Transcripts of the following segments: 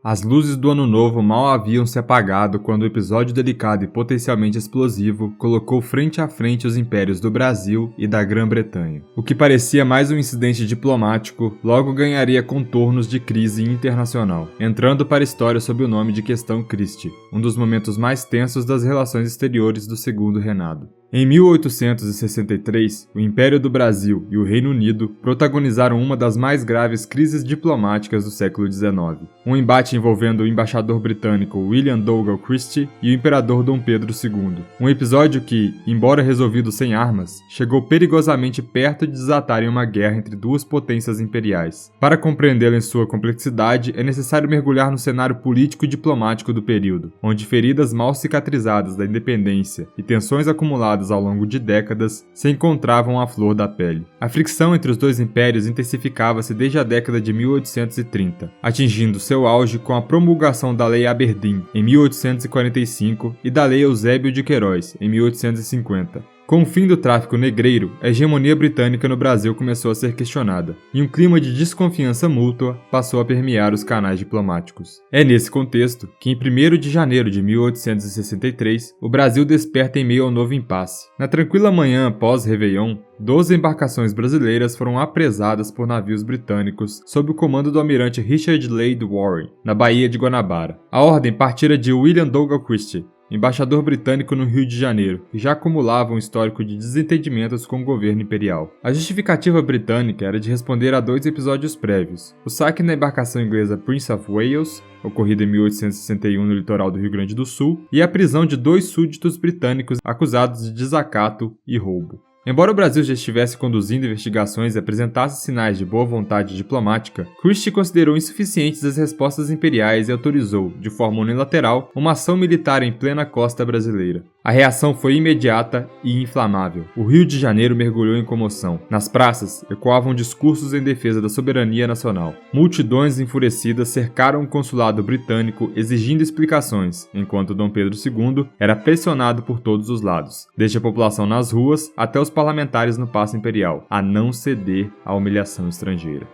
As luzes do ano novo mal haviam se apagado quando o episódio delicado e potencialmente explosivo colocou frente a frente os impérios do Brasil e da Grã-Bretanha. O que parecia mais um incidente diplomático logo ganharia contornos de crise internacional, entrando para a história sob o nome de Questão Christie, um dos momentos mais tensos das relações exteriores do Segundo Reinado. Em 1863, o Império do Brasil e o Reino Unido protagonizaram uma das mais graves crises diplomáticas do século XIX. Um embate envolvendo o embaixador britânico William Dougal Christie e o imperador Dom Pedro II. Um episódio que, embora resolvido sem armas, chegou perigosamente perto de desatar em uma guerra entre duas potências imperiais. Para compreendê-la em sua complexidade, é necessário mergulhar no cenário político e diplomático do período, onde feridas mal cicatrizadas da independência e tensões acumuladas ao longo de décadas se encontravam à flor da pele. A fricção entre os dois impérios intensificava-se desde a década de 1830, atingindo seu auge com a promulgação da Lei Aberdeen em 1845 e da Lei Eusébio de Queiroz em 1850. Com o fim do tráfico negreiro, a hegemonia britânica no Brasil começou a ser questionada, e um clima de desconfiança mútua passou a permear os canais diplomáticos. É nesse contexto que, em 1º de janeiro de 1863, o Brasil desperta em meio ao novo impasse. Na tranquila manhã pós-Réveillon, 12 embarcações brasileiras foram apresadas por navios britânicos sob o comando do almirante Richard Lade Warren, na Baía de Guanabara. A ordem partira de William Dougal Christie, embaixador britânico no Rio de Janeiro, que já acumulava um histórico de desentendimentos com o governo imperial. A justificativa britânica era de responder a 2 episódios prévios: o saque na embarcação inglesa Prince of Wales, ocorrido em 1861 no litoral do Rio Grande do Sul, e a prisão de 2 súditos britânicos acusados de desacato e roubo. Embora o Brasil já estivesse conduzindo investigações e apresentasse sinais de boa vontade diplomática, Christie considerou insuficientes as respostas imperiais e autorizou, de forma unilateral, uma ação militar em plena costa brasileira. A reação foi imediata e inflamável. O Rio de Janeiro mergulhou em comoção. Nas praças, ecoavam discursos em defesa da soberania nacional. Multidões enfurecidas cercaram o consulado britânico exigindo explicações, enquanto Dom Pedro II era pressionado por todos os lados, desde a população nas ruas até os parlamentares no Paço Imperial, a não ceder à humilhação estrangeira.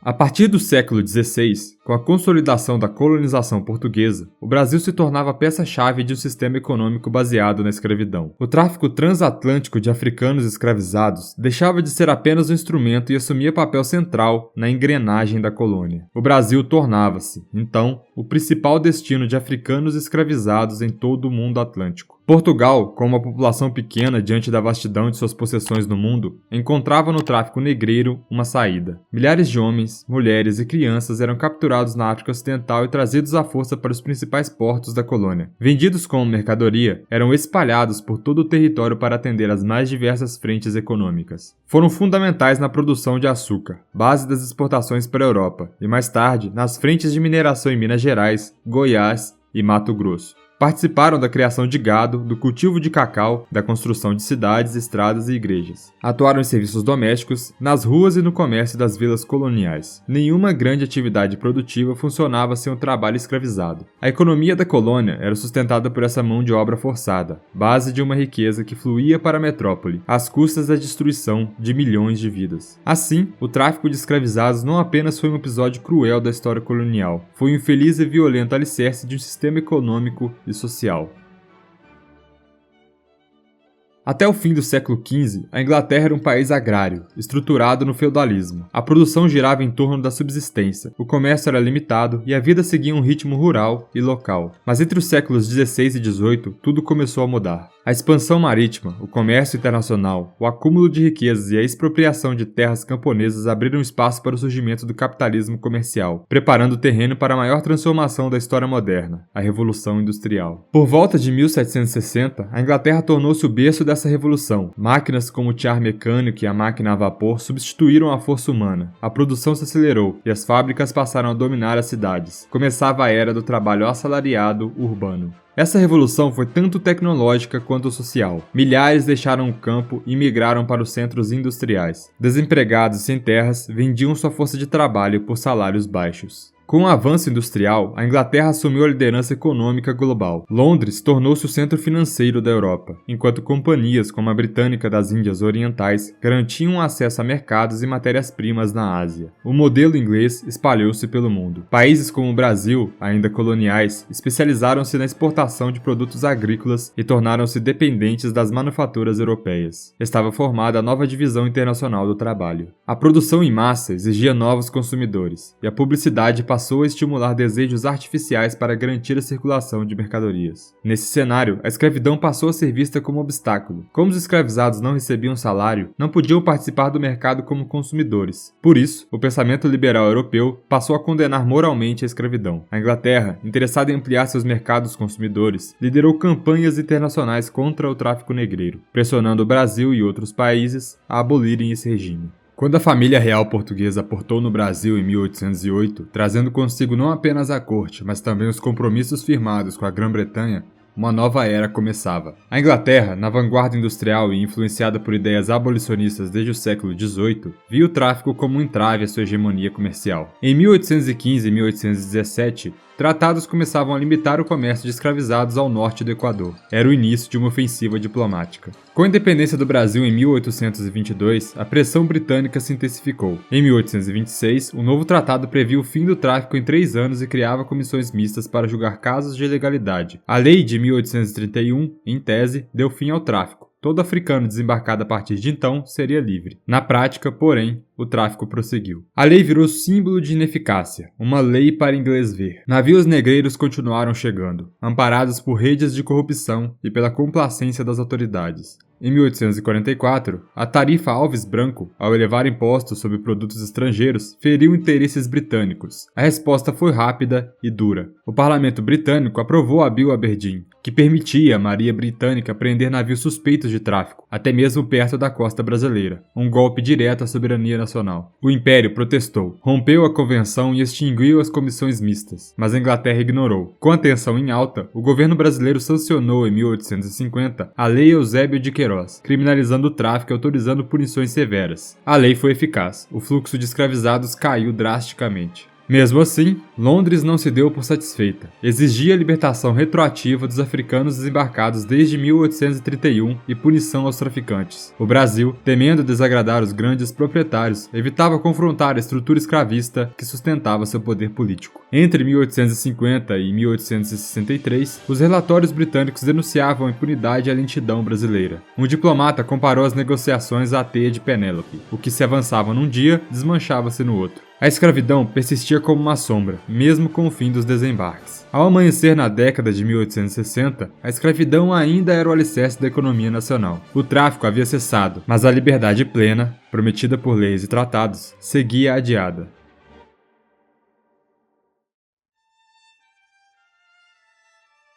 A partir do século XVI, com a consolidação da colonização portuguesa, o Brasil se tornava a peça-chave de um sistema econômico baseado na escravidão. O tráfico transatlântico de africanos escravizados deixava de ser apenas um instrumento e assumia papel central na engrenagem da colônia. O Brasil tornava-se, então, o principal destino de africanos escravizados em todo o mundo atlântico. Portugal, com uma população pequena diante da vastidão de suas possessões no mundo, encontrava no tráfico negreiro uma saída. Milhares de homens, mulheres e crianças eram capturados na África Ocidental e trazidos à força para os principais portos da colônia. Vendidos como mercadoria, eram espalhados por todo o território para atender às mais diversas frentes econômicas. Foram fundamentais na produção de açúcar, base das exportações para a Europa, e mais tarde, nas frentes de mineração em Minas Gerais, Goiás e Mato Grosso. Participaram da criação de gado, do cultivo de cacau, da construção de cidades, estradas e igrejas. Atuaram em serviços domésticos, nas ruas e no comércio das vilas coloniais. Nenhuma grande atividade produtiva funcionava sem o trabalho escravizado. A economia da colônia era sustentada por essa mão de obra forçada, base de uma riqueza que fluía para a metrópole, às custas da destruição de milhões de vidas. Assim, o tráfico de escravizados não apenas foi um episódio cruel da história colonial, foi um infeliz e violento alicerce de um sistema econômico e social. Até o fim do século XV, a Inglaterra era um país agrário, estruturado no feudalismo. A produção girava em torno da subsistência, o comércio era limitado e a vida seguia um ritmo rural e local. Mas entre os séculos XVI e XVIII, tudo começou a mudar. A expansão marítima, o comércio internacional, o acúmulo de riquezas e a expropriação de terras camponesas abriram espaço para o surgimento do capitalismo comercial, preparando o terreno para a maior transformação da história moderna, a Revolução Industrial. Por volta de 1760, a Inglaterra tornou-se o berço dessa revolução. Máquinas como o tiar mecânico e a máquina a vapor substituíram a força humana. A produção se acelerou e as fábricas passaram a dominar as cidades. Começava a era do trabalho assalariado urbano. Essa revolução foi tanto tecnológica quanto social. Milhares deixaram o campo e migraram para os centros industriais. Desempregados e sem terras vendiam sua força de trabalho por salários baixos. Com o avanço industrial, a Inglaterra assumiu a liderança econômica global. Londres tornou-se o centro financeiro da Europa, enquanto companhias como a Britânica das Índias Orientais garantiam acesso a mercados e matérias-primas na Ásia. O modelo inglês espalhou-se pelo mundo. Países como o Brasil, ainda coloniais, especializaram-se na exportação de produtos agrícolas e tornaram-se dependentes das manufaturas europeias. Estava formada a nova divisão internacional do trabalho. A produção em massa exigia novos consumidores, e a publicidade passou a estimular desejos artificiais para garantir a circulação de mercadorias. Nesse cenário, a escravidão passou a ser vista como obstáculo. Como os escravizados não recebiam salário, não podiam participar do mercado como consumidores. Por isso, o pensamento liberal europeu passou a condenar moralmente a escravidão. A Inglaterra, interessada em ampliar seus mercados consumidores, liderou campanhas internacionais contra o tráfico negreiro, pressionando o Brasil e outros países a abolirem esse regime. Quando a família real portuguesa aportou no Brasil em 1808, trazendo consigo não apenas a corte, mas também os compromissos firmados com a Grã-Bretanha, uma nova era começava. A Inglaterra, na vanguarda industrial e influenciada por ideias abolicionistas desde o século XVIII, via o tráfico como um entrave à sua hegemonia comercial. Em 1815 e 1817, tratados começavam a limitar o comércio de escravizados ao norte do Equador. Era o início de uma ofensiva diplomática. Com a independência do Brasil em 1822, a pressão britânica se intensificou. Em 1826, o novo tratado previa o fim do tráfico em 3 anos e criava comissões mistas para julgar casos de ilegalidade. A lei de 1831, em tese, deu fim ao tráfico. Todo africano desembarcado a partir de então seria livre. Na prática, porém, o tráfico prosseguiu. A lei virou símbolo de ineficácia, uma lei para inglês ver. Navios negreiros continuaram chegando, amparados por redes de corrupção e pela complacência das autoridades. Em 1844, a tarifa Alves Branco, ao elevar impostos sobre produtos estrangeiros, feriu interesses britânicos. A resposta foi rápida e dura. O parlamento britânico aprovou a Bill Aberdeen, que permitia à Marinha Britânica prender navios suspeitos de tráfico, até mesmo perto da costa brasileira, um golpe direto à soberania nacional. O Império protestou, rompeu a convenção e extinguiu as comissões mistas, mas a Inglaterra ignorou. Com a tensão em alta, o governo brasileiro sancionou em 1850 a Lei Eusébio de Queiroz, criminalizando o tráfico e autorizando punições severas. A lei foi eficaz, o fluxo de escravizados caiu drasticamente. Mesmo assim, Londres não se deu por satisfeita. Exigia a libertação retroativa dos africanos desembarcados desde 1831 e punição aos traficantes. O Brasil, temendo desagradar os grandes proprietários, evitava confrontar a estrutura escravista que sustentava seu poder político. Entre 1850 e 1863, os relatórios britânicos denunciavam a impunidade e a lentidão brasileira. Um diplomata comparou as negociações à teia de Penélope. O que se avançava num dia, desmanchava-se no outro. A escravidão persistia como uma sombra, mesmo com o fim dos desembarques. Ao amanhecer na década de 1860, a escravidão ainda era o alicerce da economia nacional. O tráfico havia cessado, mas a liberdade plena, prometida por leis e tratados, seguia adiada.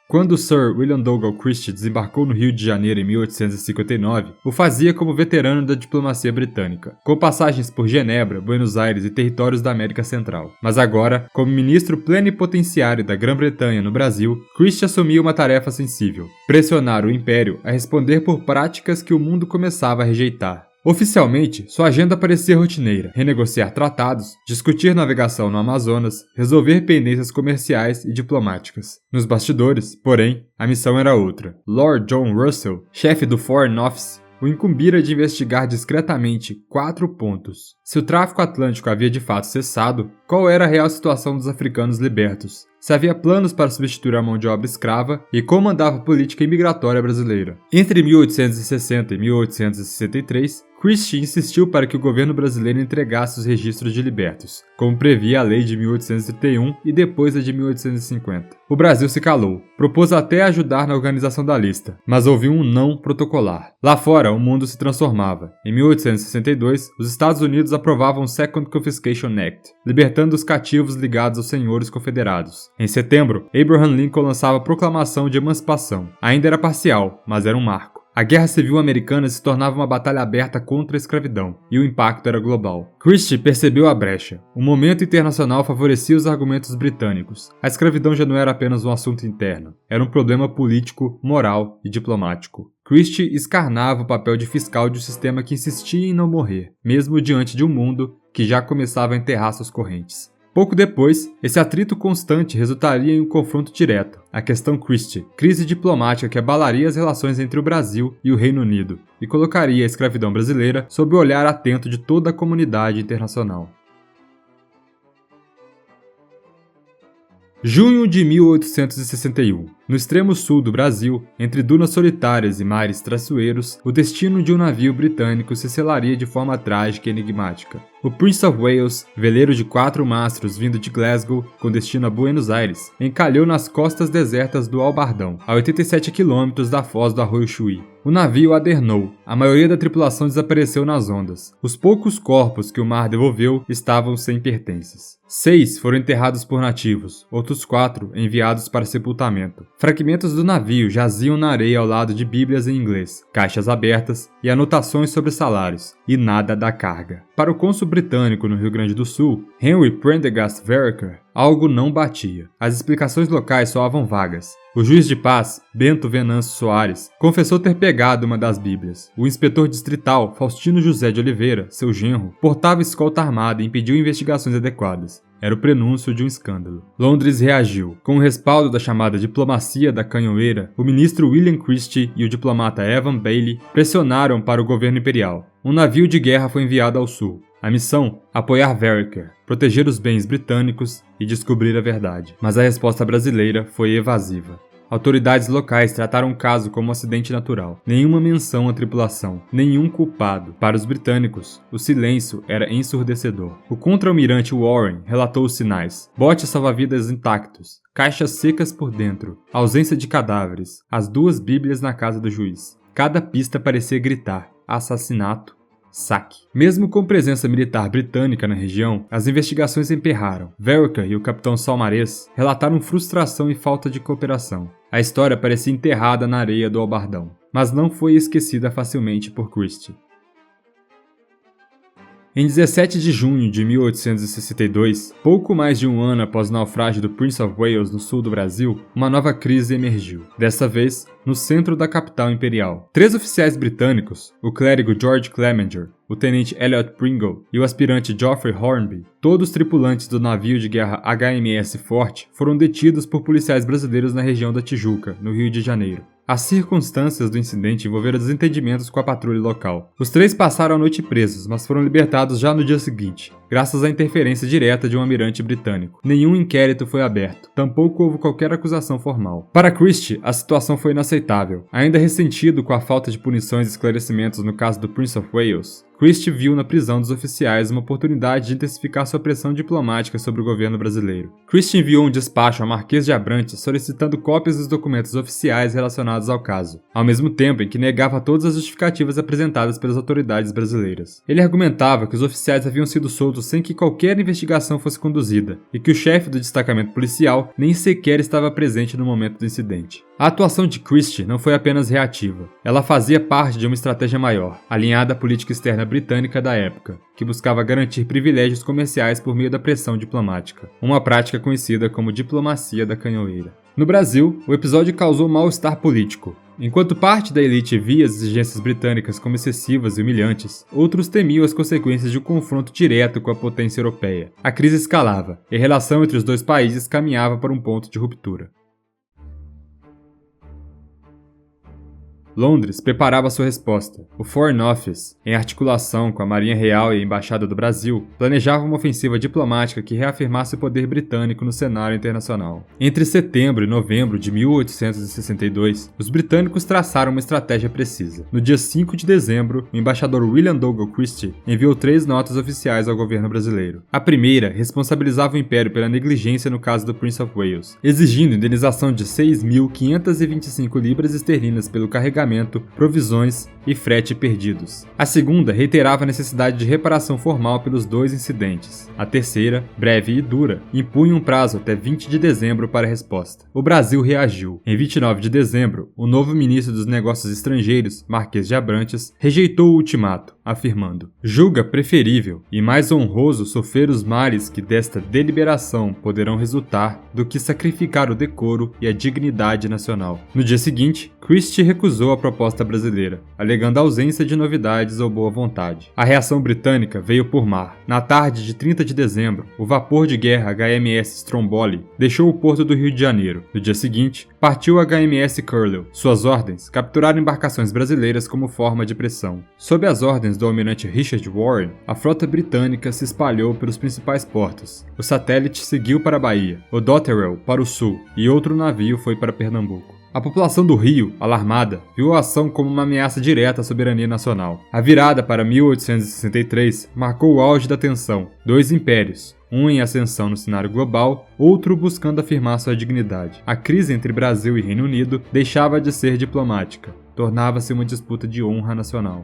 Quando Sir William Dougal Christie desembarcou no Rio de Janeiro em 1859, o fazia como veterano da diplomacia britânica, com passagens por Genebra, Buenos Aires e territórios da América Central. Mas agora, como ministro plenipotenciário da Grã-Bretanha no Brasil, Christie assumiu uma tarefa sensível: pressionar o Império a responder por práticas que o mundo começava a rejeitar. Oficialmente, sua agenda parecia rotineira: renegociar tratados, discutir navegação no Amazonas, resolver pendências comerciais e diplomáticas. Nos bastidores, porém, a missão era outra. Lord John Russell, chefe do Foreign Office, o incumbira de investigar discretamente 4 pontos. Se o tráfico atlântico havia de fato cessado, qual era a real situação dos africanos libertos? Se havia planos para substituir a mão de obra escrava e como andava a política imigratória brasileira. Entre 1860 e 1863, Christie insistiu para que o governo brasileiro entregasse os registros de libertos, como previa a lei de 1831 e depois a de 1850. O Brasil se calou, propôs até ajudar na organização da lista, mas ouviu um não protocolar. Lá fora, o mundo se transformava. Em 1862, os Estados Unidos aprovavam o Second Confiscation Act, libertando os cativos ligados aos senhores confederados. Em setembro, Abraham Lincoln lançava a Proclamação de Emancipação. Ainda era parcial, mas era um marco. A Guerra Civil Americana se tornava uma batalha aberta contra a escravidão, e o impacto era global. Christie percebeu a brecha. O momento internacional favorecia os argumentos britânicos. A escravidão já não era apenas um assunto interno, era um problema político, moral e diplomático. Christie escarnava o papel de fiscal de um sistema que insistia em não morrer, mesmo diante de um mundo que já começava a enterrar suas correntes. Pouco depois, esse atrito constante resultaria em um confronto direto, a questão Christie, crise diplomática que abalaria as relações entre o Brasil e o Reino Unido e colocaria a escravidão brasileira sob o olhar atento de toda a comunidade internacional. Junho de 1861. No extremo sul do Brasil, entre dunas solitárias e mares traiçoeiros, o destino de um navio britânico se selaria de forma trágica e enigmática. O Prince of Wales, veleiro de 4 mastros vindo de Glasgow com destino a Buenos Aires, encalhou nas costas desertas do Albardão, a 87 quilômetros da foz do Arroio Chuí. O navio adernou, a maioria da tripulação desapareceu nas ondas. Os poucos corpos que o mar devolveu estavam sem pertences. 6 foram enterrados por nativos, outros 4 enviados para sepultamento. Fragmentos do navio jaziam na areia ao lado de bíblias em inglês, caixas abertas e anotações sobre salários, e nada da carga. Para o cônsul britânico no Rio Grande do Sul, Henry Prendergast Vereker, algo não batia. As explicações locais soavam vagas. O juiz de paz, Bento Venâncio Soares, confessou ter pegado uma das bíblias. O inspetor distrital, Faustino José de Oliveira, seu genro, portava escolta armada e impediu investigações adequadas. Era o prenúncio de um escândalo. Londres reagiu. Com o respaldo da chamada diplomacia da canhoeira, o ministro William Christie e o diplomata Evan Bailey pressionaram para o governo imperial. Um navio de guerra foi enviado ao sul. A missão? Apoiar Vereker, proteger os bens britânicos e descobrir a verdade. Mas a resposta brasileira foi evasiva. Autoridades locais trataram o caso como um acidente natural. Nenhuma menção à tripulação, nenhum culpado. Para os britânicos, o silêncio era ensurdecedor. O contra-almirante Warren relatou os sinais: botes salva-vidas intactos, caixas secas por dentro, ausência de cadáveres, as 2 bíblias na casa do juiz. Cada pista parecia gritar: assassinato, saque. Mesmo com presença militar britânica na região, as investigações emperraram. Vereker e o capitão Salmares relataram frustração e falta de cooperação. A história parecia enterrada na areia do Albardão, mas não foi esquecida facilmente por Christie. Em 17 de junho de 1862, pouco mais de um ano após o naufrágio do Prince of Wales no sul do Brasil, uma nova crise emergiu. Dessa vez, no centro da capital imperial. 3 oficiais britânicos, o clérigo George Clemenger, o tenente Elliot Pringle e o aspirante Geoffrey Hornby, todos tripulantes do navio de guerra HMS Forte, foram detidos por policiais brasileiros na região da Tijuca, no Rio de Janeiro. As circunstâncias do incidente envolveram desentendimentos com a patrulha local. Os 3 passaram a noite presos, mas foram libertados já no dia seguinte, graças à interferência direta de um almirante britânico. Nenhum inquérito foi aberto, tampouco houve qualquer acusação formal. Para Christie, a situação foi inaceitável. Ainda ressentido com a falta de punições e esclarecimentos no caso do Prince of Wales, Christie viu na prisão dos oficiais uma oportunidade de intensificar sua pressão diplomática sobre o governo brasileiro. Christie enviou um despacho ao Marquês de Abrantes solicitando cópias dos documentos oficiais relacionados ao caso, ao mesmo tempo em que negava todas as justificativas apresentadas pelas autoridades brasileiras. Ele argumentava que os oficiais haviam sido soltos sem que qualquer investigação fosse conduzida, e que o chefe do destacamento policial nem sequer estava presente no momento do incidente. A atuação de Christie não foi apenas reativa. Ela fazia parte de uma estratégia maior, alinhada à política externa britânica da época, que buscava garantir privilégios comerciais por meio da pressão diplomática, uma prática conhecida como diplomacia da canhoeira. No Brasil, o episódio causou mal-estar político. Enquanto parte da elite via as exigências britânicas como excessivas e humilhantes, outros temiam as consequências de um confronto direto com a potência europeia. A crise escalava, e a relação entre os 2 países caminhava para um ponto de ruptura. Londres preparava sua resposta. O Foreign Office, em articulação com a Marinha Real e a Embaixada do Brasil, planejava uma ofensiva diplomática que reafirmasse o poder britânico no cenário internacional. Entre setembro e novembro de 1862, os britânicos traçaram uma estratégia precisa. No dia 5 de dezembro, o embaixador William Dougal Christie enviou 3 notas oficiais ao governo brasileiro. A primeira responsabilizava o Império pela negligência no caso do Prince of Wales, exigindo indenização de 6.525 libras esterlinas pelo carregamento, provisões e frete perdidos. A segunda reiterava a necessidade de reparação formal pelos 2 incidentes. A terceira, breve e dura, impunha um prazo até 20 de dezembro para a resposta. O Brasil reagiu. Em 29 de dezembro, o novo ministro dos Negócios Estrangeiros, Marquês de Abrantes, rejeitou o ultimato, afirmando: julga preferível e mais honroso sofrer os males que desta deliberação poderão resultar do que sacrificar o decoro e a dignidade nacional. No dia seguinte, Christie recusou a a proposta brasileira, alegando ausência de novidades ou boa vontade. A reação britânica veio por mar. Na tarde de 30 de dezembro, o vapor de guerra HMS Stromboli deixou o porto do Rio de Janeiro. No dia seguinte, partiu o HMS Curlew. Suas ordens capturaram embarcações brasileiras como forma de pressão. Sob as ordens do almirante Richard Warren, a frota britânica se espalhou pelos principais portos. O satélite seguiu para a Bahia, o Dotterel para o sul e outro navio foi para Pernambuco. A população do Rio, alarmada, viu a ação como uma ameaça direta à soberania nacional. A virada para 1863 marcou o auge da tensão. Dois impérios, um em ascensão no cenário global, outro buscando afirmar sua dignidade. A crise entre Brasil e Reino Unido deixava de ser diplomática, tornava-se uma disputa de honra nacional.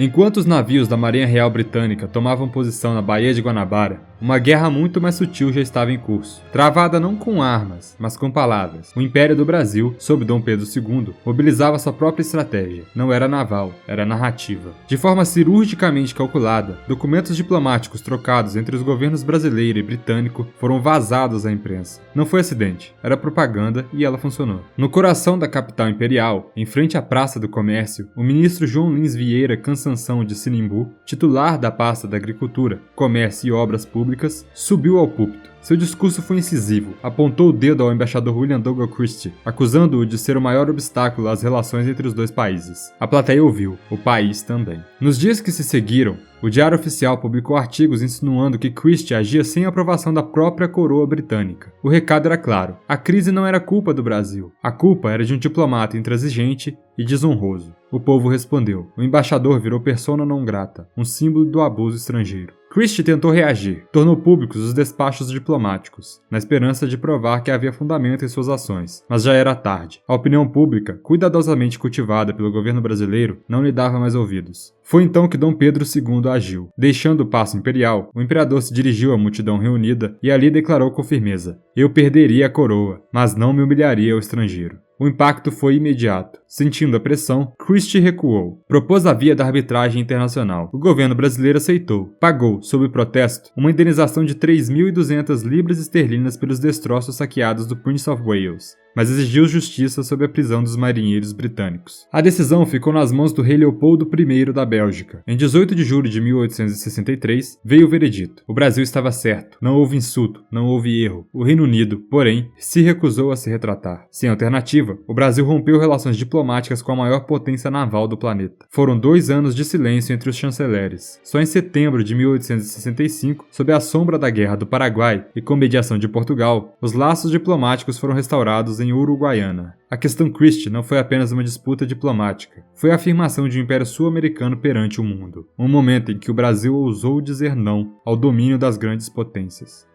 Enquanto os navios da Marinha Real Britânica tomavam posição na Baía de Guanabara, uma guerra muito mais sutil já estava em curso. Travada não com armas, mas com palavras. O Império do Brasil, sob Dom Pedro II, mobilizava sua própria estratégia. Não era naval, era narrativa. De forma cirurgicamente calculada, documentos diplomáticos trocados entre os governos brasileiro e britânico foram vazados à imprensa. Não foi acidente, era propaganda e ela funcionou. No coração da capital imperial, em frente à Praça do Comércio, o ministro João Lins Vieira Cansanção de Sinimbu, titular da pasta da Agricultura, Comércio e Obras Públicas, subiu ao púlpito. Seu discurso foi incisivo, apontou o dedo ao embaixador William Douglas Christie, acusando-o de ser o maior obstáculo às relações entre os dois países. A plateia ouviu, o país também. Nos dias que se seguiram, o Diário Oficial publicou artigos insinuando que Christie agia sem aprovação da própria coroa britânica. O recado era claro, a crise não era culpa do Brasil, a culpa era de um diplomata intransigente e desonroso. O povo respondeu, o embaixador virou persona non grata, um símbolo do abuso estrangeiro. Christie tentou reagir, tornou públicos os despachos diplomáticos, na esperança de provar que havia fundamento em suas ações, mas já era tarde. A opinião pública, cuidadosamente cultivada pelo governo brasileiro, não lhe dava mais ouvidos. Foi então que Dom Pedro II agiu. Deixando o Paço Imperial, o imperador se dirigiu à multidão reunida e ali declarou com firmeza: "Eu perderia a coroa, mas não me humilharia ao estrangeiro." O impacto foi imediato. Sentindo a pressão, Christie recuou. Propôs a via da arbitragem internacional. O governo brasileiro aceitou. Pagou, sob protesto, uma indenização de 3.200 libras esterlinas pelos destroços saqueados do Prince of Wales, mas exigiu justiça sobre a prisão dos marinheiros britânicos. A decisão ficou nas mãos do rei Leopoldo I da Bélgica. Em 18 de julho de 1863, veio o veredito. O Brasil estava certo. Não houve insulto, não houve erro. O Reino Unido, porém, se recusou a se retratar. Sem alternativa, o Brasil rompeu relações diplomáticas com a maior potência naval do planeta. Foram 2 anos de silêncio entre os chanceleres. Só em setembro de 1865, sob a sombra da Guerra do Paraguai e com mediação de Portugal, os laços diplomáticos foram restaurados em Uruguaiana. A questão Christie não foi apenas uma disputa diplomática, foi a afirmação de um império sul-americano perante o mundo. Um momento em que o Brasil ousou dizer não ao domínio das grandes potências.